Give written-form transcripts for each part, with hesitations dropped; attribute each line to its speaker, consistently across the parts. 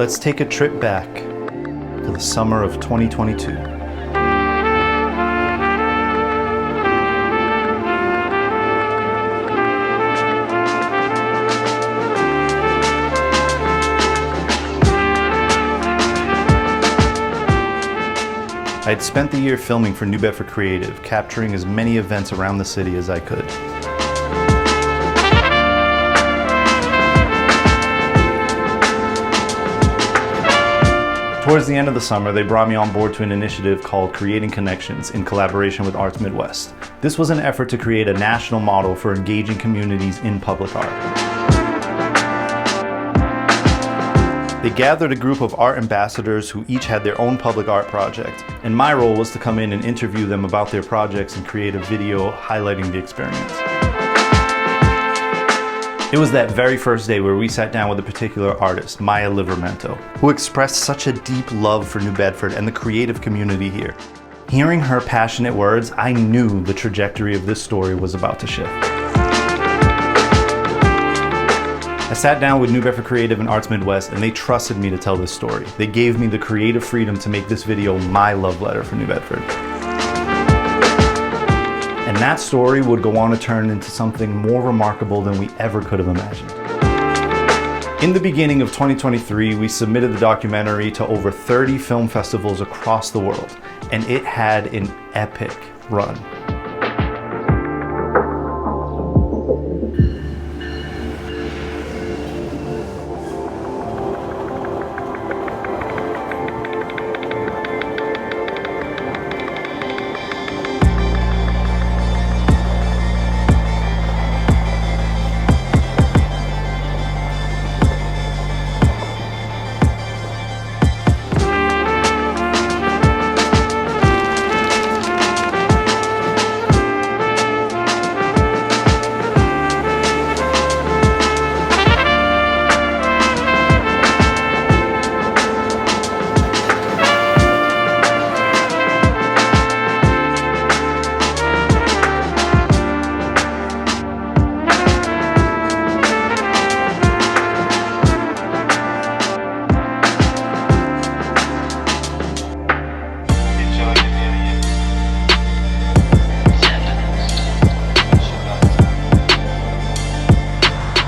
Speaker 1: Let's take a trip back to the summer of 2022. I had spent the year filming for New Bedford Creative, capturing as many events around the city as I could. Towards the end of the summer, they brought me on board to an initiative called Creating Connections in collaboration with Arts Midwest. This was an effort to create a national model for engaging communities in public art. They gathered a group of art ambassadors who each had their own public art project, and my role was to come in and interview them about their projects and create a video highlighting the experience. It was that very first day where we sat down with a particular artist, Maya Livermento, who expressed such a deep love for New Bedford and the creative community here. Hearing her passionate words, I knew the trajectory of this story was about to shift. I sat down with New Bedford Creative and Arts Midwest, and they trusted me to tell this story. They gave me the creative freedom to make this video my love letter for New Bedford. And that story would go on to turn into something more remarkable than we ever could have imagined. In the beginning of 2023, we submitted the documentary to over 30 film festivals across the world, and it had an epic run.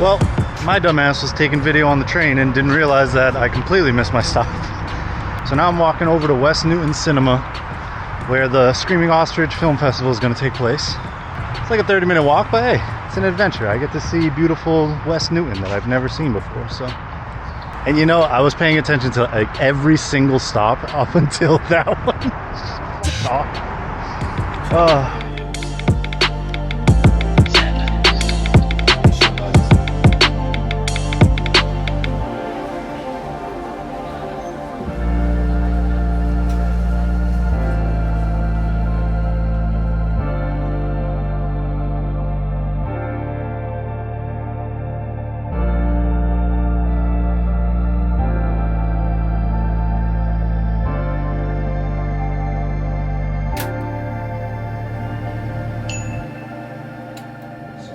Speaker 1: Well, my dumbass was taking video on the train and didn't realize that I completely missed my stop. So now I'm walking over to West Newton Cinema, where the Screaming Ostrich Film Festival is going to take place. It's like a 30-minute walk, but hey, it's an adventure. I get to see beautiful West Newton that I've never seen before. So, and you know, I was paying attention to like every single stop up until that one. Oh.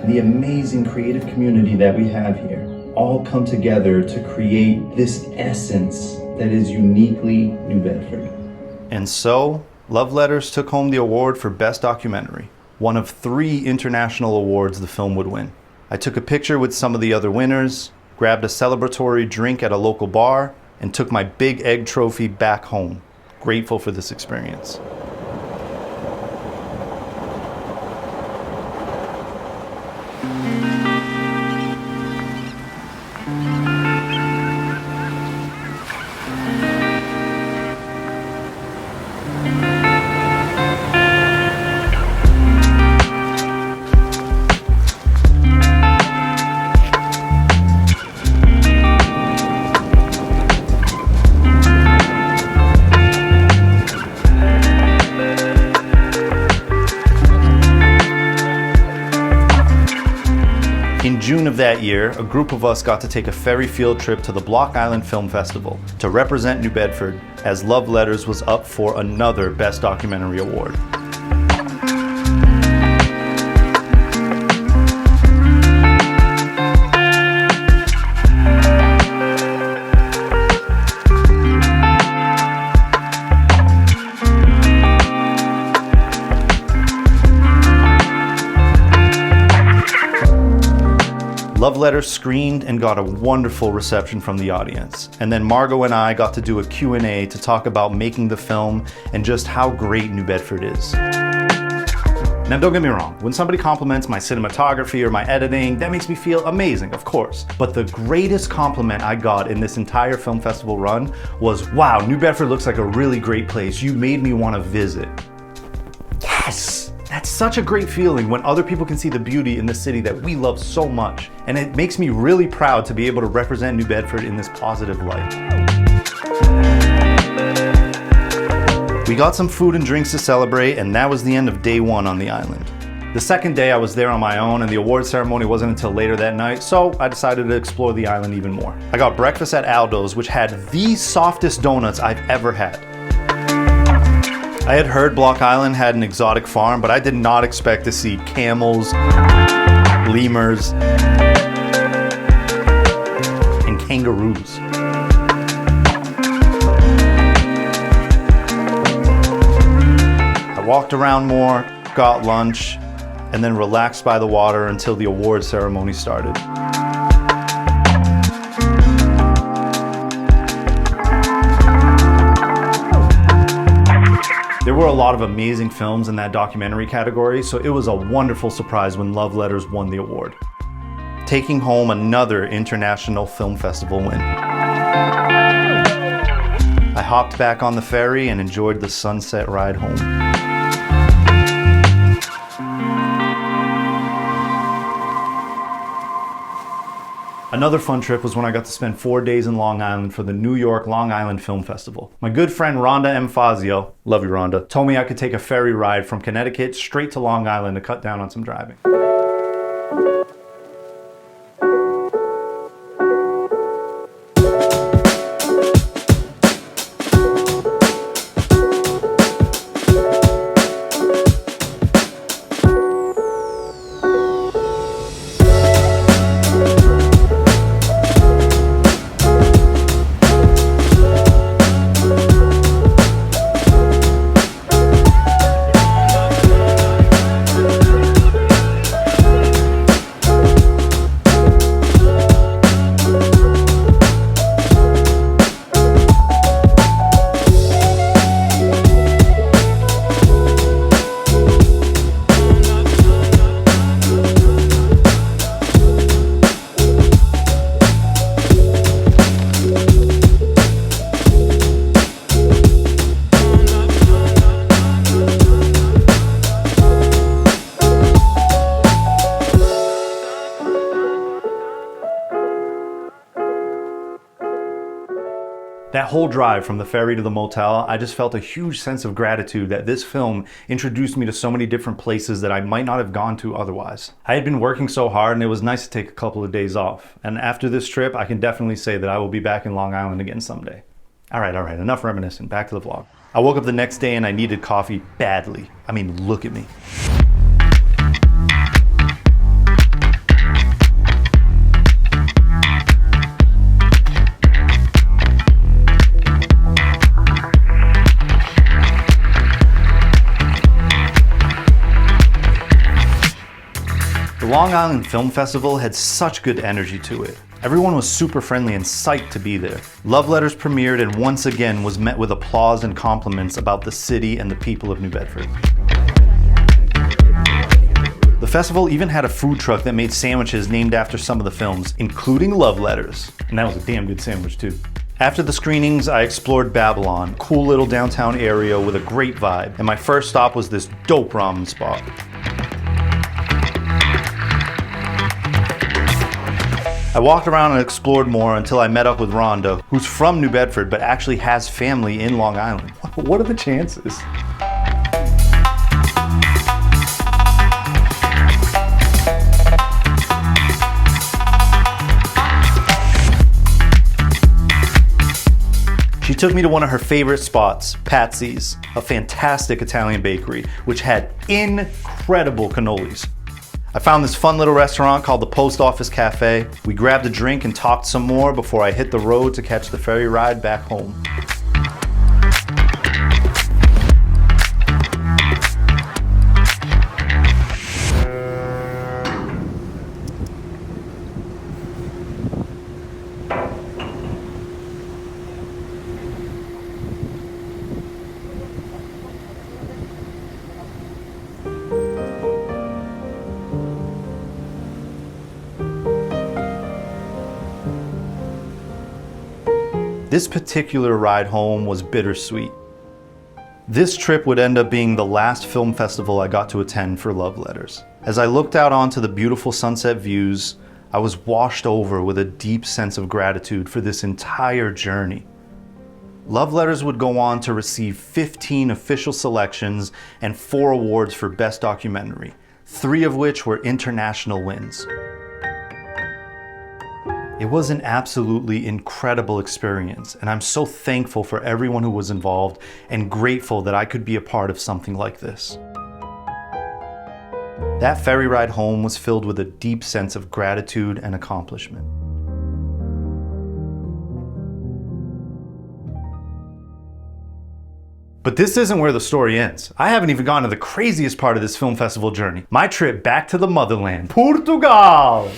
Speaker 1: The amazing creative community that we have here all come together to create this essence that is uniquely New Bedford. And so, Love Letters took home the award for Best Documentary, one of 3 international awards the film would win. I took a picture with some of the other winners, grabbed a celebratory drink at a local bar, and took my big egg trophy back home, grateful for this experience. In June of that year, a group of us got to take a ferry field trip to the Block Island Film Festival to represent New Bedford as Love Letters was up for another Best Documentary Award. Love Letters screened and got a wonderful reception from the audience. And then Margot and I got to do a Q&A to talk about making the film and just how great New Bedford is. Now don't get me wrong, when somebody compliments my cinematography or my editing, that makes me feel amazing, of course. But the greatest compliment I got in this entire film festival run was, wow, New Bedford looks like a really great place. You made me want to visit. Yes! That's such a great feeling when other people can see the beauty in the city that we love so much. And it makes me really proud to be able to represent New Bedford in this positive light. We got some food and drinks to celebrate, and that was the end of day one on the island. The second day I was there on my own, and the award ceremony wasn't until later that night, so I decided to explore the island even more. I got breakfast at Aldo's, which had the softest donuts I've ever had. I had heard Block Island had an exotic farm, but I did not expect to see camels, lemurs, and kangaroos. Walked around more, got lunch, and then relaxed by the water until the award ceremony started. There were a lot of amazing films in that documentary category, so it was a wonderful surprise when Love Letters won the award, taking home another International Film Festival win. I hopped back on the ferry and enjoyed the sunset ride home. Another fun trip was when I got to spend 4 days in Long Island for the New York Long Island Film Festival. My good friend Rhonda M. Fazio, love you Rhonda, told me I could take a ferry ride from Connecticut straight to Long Island to cut down on some driving. That whole drive from the ferry to the motel, I just felt a huge sense of gratitude that this film introduced me to so many different places that I might not have gone to otherwise. I had been working so hard and it was nice to take a couple of days off. And after this trip, I can definitely say that I will be back in Long Island again someday. All right, enough reminiscing, back to the vlog. I woke up the next day and I needed coffee badly. I mean, look at me. The Long Island Film Festival had such good energy to it. Everyone was super friendly and psyched to be there. Love Letters premiered and once again was met with applause and compliments about the city and the people of New Bedford. The festival even had a food truck that made sandwiches named after some of the films, including Love Letters. And that was a damn good sandwich too. After the screenings, I explored Babylon, a cool little downtown area with a great vibe, and my first stop was this dope ramen spot. I walked around and explored more until I met up with Rhonda, who's from New Bedford but actually has family in Long Island. What are the chances? She took me to one of her favorite spots, Patsy's, a fantastic Italian bakery, which had incredible cannolis. I found this fun little restaurant called the Post Office Cafe. We grabbed a drink and talked some more before I hit the road to catch the ferry ride back home. This particular ride home was bittersweet. This trip would end up being the last film festival I got to attend for Love Letters. As I looked out onto the beautiful sunset views, I was washed over with a deep sense of gratitude for this entire journey. Love Letters would go on to receive 15 official selections and 4 awards for Best Documentary, 3 of which were international wins. It was an absolutely incredible experience, and I'm so thankful for everyone who was involved and grateful that I could be a part of something like this. That ferry ride home was filled with a deep sense of gratitude and accomplishment. But this isn't where the story ends. I haven't even gone to the craziest part of this film festival journey, my trip back to the motherland, Portugal!